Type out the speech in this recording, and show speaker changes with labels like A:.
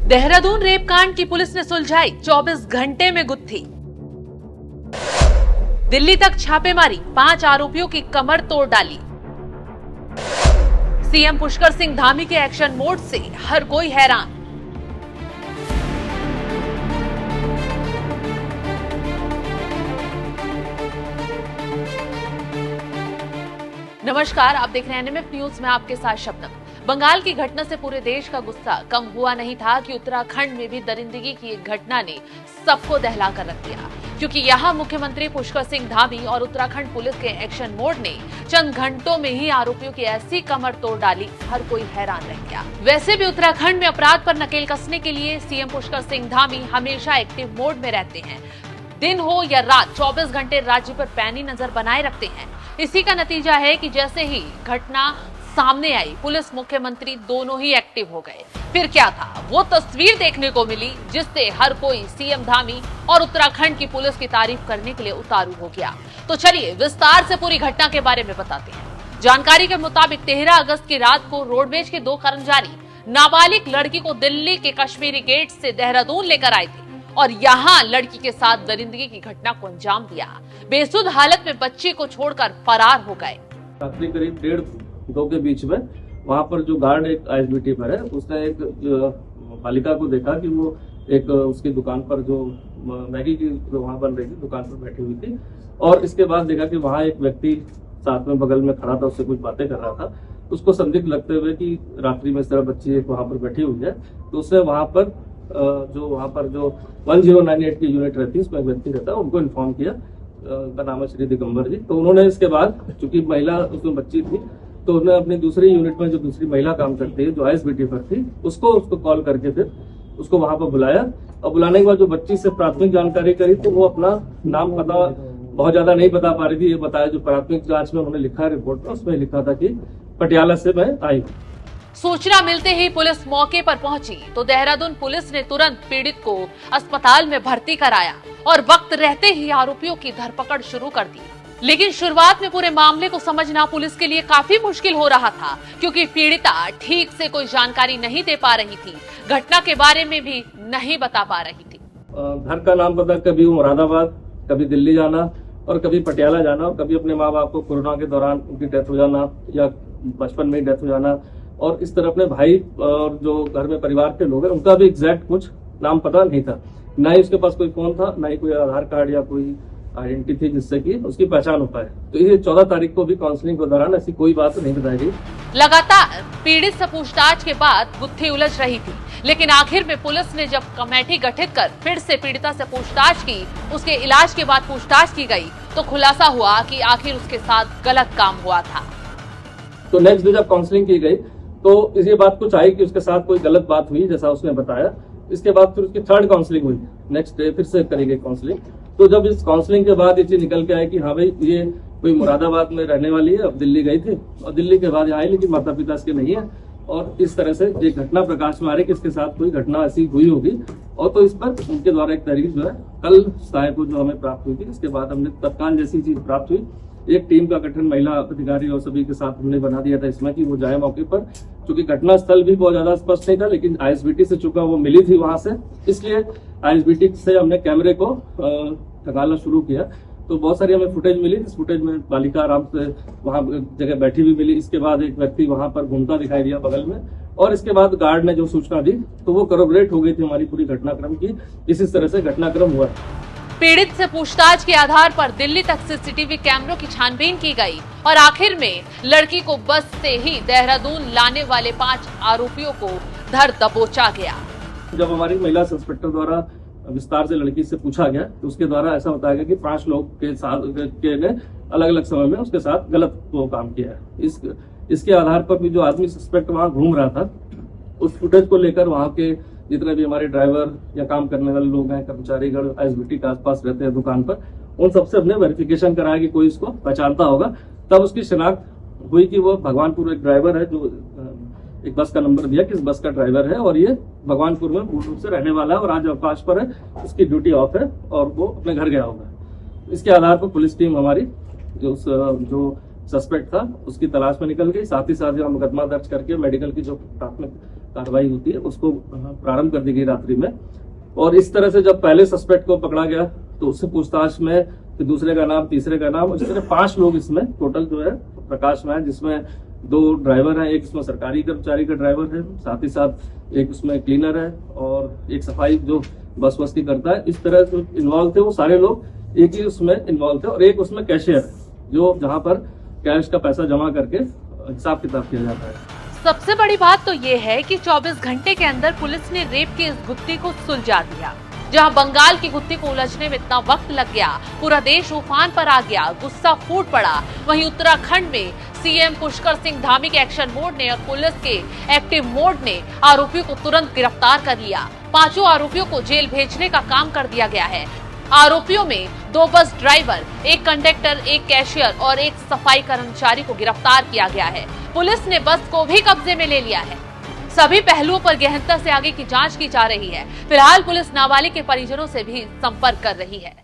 A: Dehradun rape कांड की police ने सुलझाई 24 घंटे में गुत्थी। दिल्ली तक छापेमारी, 5 आरोपियों की कमर तोड़ डाली। सीएम पुष्कर सिंह धामी के एक्शन मोड से हर कोई हैरान। नमस्कार, आप देख रहे हैं एनएमएफ न्यूज में आपके साथ शबनम। बंगाल की घटना से पूरे देश का गुस्सा कम हुआ नहीं था कि उत्तराखंड में भी दरिंदगी की एक घटना ने सबको दहला कर रख दिया, क्योंकि यहाँ मुख्यमंत्री पुष्कर सिंह धामी और उत्तराखंड पुलिस के एक्शन मोड ने चंद घंटों में ही आरोपियों की ऐसी कमर तोड़ डाली, हर कोई हैरान रह गया। वैसे भी उत्तराखंड में अपराध पर नकेल कसने के लिए सीएम पुष्कर सिंह धामी हमेशा एक्टिव मोड में रहते हैं। दिन हो या रात 24 घंटे राज्य पर पैनी नजर बनाए रखते हैं। इसी का नतीजा है कि जैसे ही घटना सामने आई, पुलिस मुख्यमंत्री दोनों ही एक्टिव हो गए। फिर क्या था, वो तस्वीर देखने को मिली जिससे हर कोई सीएम धामी और उत्तराखंड की पुलिस की तारीफ करने के लिए उतारू हो गया। तो चलिए विस्तार से पूरी घटना के बारे में बताते हैं। जानकारी के मुताबिक 13 अगस्त की रात को रोडवेज के 2 कर्मचारी नाबालिग लड़की को दिल्ली के कश्मीरी गेट से देहरादून लेकर आए थे और यहाँ लड़की के साथ दरिंदगी की घटना को अंजाम दिया। बेसुध हालत में बच्ची को छोड़कर फरार हो गए।
B: रात्रि करीब 1:30-2 के बीच में वहाँ पर जो गार्ड एक आईएसबीटी पर है, उसने एक बालिका को देखा कि वो एक उसकी दुकान पर जो मैगी की वहाँ बन रही थी, दुकान पर बैठी हुई थी। और इसके बाद देखा कि वहाँ एक व्यक्ति साथ में बगल में खड़ा था, उससे कुछ बातें कर रहा था। उसको संदिग्ध लगते हुए कि रात्रि में इस तरह बच्ची एक वहाँ पर बैठी हुई है, तो उसने वहाँ पर जो 1098 की यूनिट रहती है, उसमें एक व्यक्ति रहता है, उनको इन्फॉर्म किया। उनका नाम है श्री दिगंबर जी। तो उन्होंने इसके बाद, चूंकि महिला उसमें बच्ची थी, तो उन्होंने अपनी दूसरी यूनिट में जो दूसरी महिला काम करती है, जो आईएसबीटी पर थी, उसको कॉल करके फिर उसको वहां पर बुलाया। और बुलाने के बाद जो बच्ची से प्राथमिक जानकारी करी, तो वो अपना नाम पता बहुत ज्यादा नहीं बता पा रही थी। ये बताया जो प्राथमिक जांच में उन्होंने लिखा है रिपोर्ट में, उसमें लिखा था कि पटियाला से मैं आई।
A: सूचना मिलते ही पुलिस मौके पर पहुंची तो देहरादून पुलिस ने तुरंत पीड़ित को अस्पताल में भर्ती कराया और वक्त रहते ही आरोपियों की धरपकड़ शुरू कर दी। लेकिन शुरुआत में पूरे मामले को समझना पुलिस के लिए काफी मुश्किल हो रहा था, क्योंकि पीड़िता ठीक से कोई जानकारी नहीं दे पा रही थी, घटना के बारे में भी नहीं बता पा रही थी।
B: घर का नाम पता, कभी मुरादाबाद, कभी दिल्ली जाना और कभी पटियाला जाना, और कभी अपने माँ बाप को कोरोना के दौरान उनकी डेथ हो जाना या बचपन में डेथ हो जाना, और इस तरह अपने भाई और जो घर में परिवार के लोग हैं उनका भी एग्जैक्ट कुछ नाम पता नहीं था। ना ही उसके पास कोई फोन था, ना ही कोई आधार कार्ड या कोई आइडेंटिटी थी जिससे कि उसकी पहचान हो पाए। तो ये 14 तारीख को भी काउंसलिंग के दौरान ऐसी कोई बात नहीं बताई गई।
A: लगातार पीड़ित से पूछताछ के बाद गुत्थी उलझ रही थी, लेकिन आखिर में पुलिस ने जब कमेटी गठित कर फिर से पीड़िता से पूछताछ की, उसके इलाज के बाद पूछताछ की गई, तो खुलासा हुआ कि आखिर उसके साथ गलत काम हुआ था।
B: तो नेक्स्ट डे जब काउंसलिंग की गई तो ये बात कुछ आई कि उसके साथ कोई गलत बात हुई, जैसा उसने बताया। इसके बाद फिर उसकी 3rd काउंसलिंग हुई, नेक्स्ट डे फिर से करी गई काउंसलिंग। तो जब इस काउंसलिंग के बाद ये चीज निकल के आई कि हाँ भाई, ये कोई मुरादाबाद में रहने वाली है, अब दिल्ली गई थी और दिल्ली के बाद यहाँ आई, लेकिन माता पिता इसके नहीं है। और इस तरह से ये घटना प्रकाश में आ रही कि इसके साथ कोई घटना ऐसी हुई होगी। और तो इस पर उनके द्वारा एक तहरीर जो है कल साय को जो हमें प्राप्त हुई थी, इसके बाद हमने तत्काल जैसी चीज प्राप्त हुई, एक टीम का गठन महिला अधिकारी और सभी के साथ हमने बना दिया था इसमें कि वो जाए मौके पर। क्योंकि घटना स्थल भी बहुत ज्यादा स्पष्ट नहीं था, लेकिन आईएसबीटी से चूंकि वो मिली थी वहां से, इसलिए आईएसबीटी से हमने कैमरे को खंगालना शुरू किया। तो बहुत सारी हमें फुटेज मिली। इस फुटेज में बालिका आराम से वहां जगह बैठी हुई मिली। इसके बाद एक व्यक्ति वहां पर घूमता दिखाई दिया बगल में, और इसके बाद गार्ड ने जो सूचना दी तो वो कॉरबोरेट हो गई थी हमारी पूरी घटनाक्रम की। इस तरह से घटनाक्रम हुआ।
A: पीड़ित से पूछताछ के आधार पर दिल्ली तक सीसीटीवी कैमरों की छानबीन की गई और आखिर में लड़की को बस से ही देहरादून लाने वाले 5 आरोपियों को धर दबोचा गया।
B: जब हमारी महिला इंस्पेक्टर द्वारा विस्तार से लड़की से पूछा गया तो उसके द्वारा ऐसा बताया गया कि 5 लोग के साथ ने अलग अलग समय में उसके साथ गलत वो काम किया है। इसके आधार पर भी जो आदमी सस्पेक्ट वहां घूम रहा था, उस फुटेज को लेकर वहां के जितने भी हमारे ड्राइवर या काम करने वाले लोग हैं, कर्मचारीगण आईएसबीटी के आसपास रहते हैं दुकान पर, उन सबसे हमने वेरिफिकेशन कराया कि कोई इसको पहचानता होगा। तब उसकी शिनाख्त हुई कि वो भगवानपुर एक ड्राइवर है, जो एक बस का नंबर दिया कि इस बस का ड्राइवर है और ये भगवानपुर में मूल रूप से रहने वाला है और आज अवकाश पर है, उसकी ड्यूटी ऑफ है और वो अपने घर गया होगा। इसके आधार पर पुलिस टीम हमारी जो सस्पेक्ट था उसकी तलाश में निकल गई। साथ ही साथ मुकदमा दर्ज करके मेडिकल की जो प्राथमिक कार्रवाई होती है उसको प्रारंभ कर दी गई रात्रि में। और इस तरह से जब पहले सस्पेक्ट को पकड़ा गया तो उससे पूछताछ में फिर दूसरे का नाम, तीसरे का नाम, इस तरह 5 लोग इसमें टोटल जो है प्रकाश में है, जिसमें 2 ड्राइवर हैं, एक इसमें सरकारी कर्मचारी का ड्राइवर है, साथ ही साथ एक उसमें क्लीनर है और एक सफाई जो बस की करता है। इस तरह से इन्वॉल्व थे वो सारे लोग, एक ही उसमें इन्वॉल्व थे। और एक उसमें कैशियर है जो जहां पर कैश का पैसा जमा करके हिसाब किताब किया जाता है।
A: सबसे बड़ी बात तो ये है कि 24 घंटे के अंदर पुलिस ने रेप के इस गुत्थी को सुलझा दिया। जहां बंगाल की गुत्थी को उलझने में इतना वक्त लग गया, पूरा देश उफान पर आ गया, गुस्सा फूट पड़ा, वहीं उत्तराखंड में सीएम पुष्कर सिंह धामी के एक्शन मोड ने और पुलिस के एक्टिव मोड ने आरोपियों को तुरंत गिरफ्तार कर लिया। 5 आरोपियों को जेल भेजने का काम कर दिया गया है। आरोपियों में 2 बस ड्राइवर, एक कंडक्टर, एक कैशियर और एक सफाई कर्मचारी को गिरफ्तार किया गया है। पुलिस ने बस को भी कब्जे में ले लिया है। सभी पहलुओं पर गहनता से आगे की जांच की जा रही है। फिलहाल पुलिस नाबालिग के परिजनों से भी संपर्क कर रही है।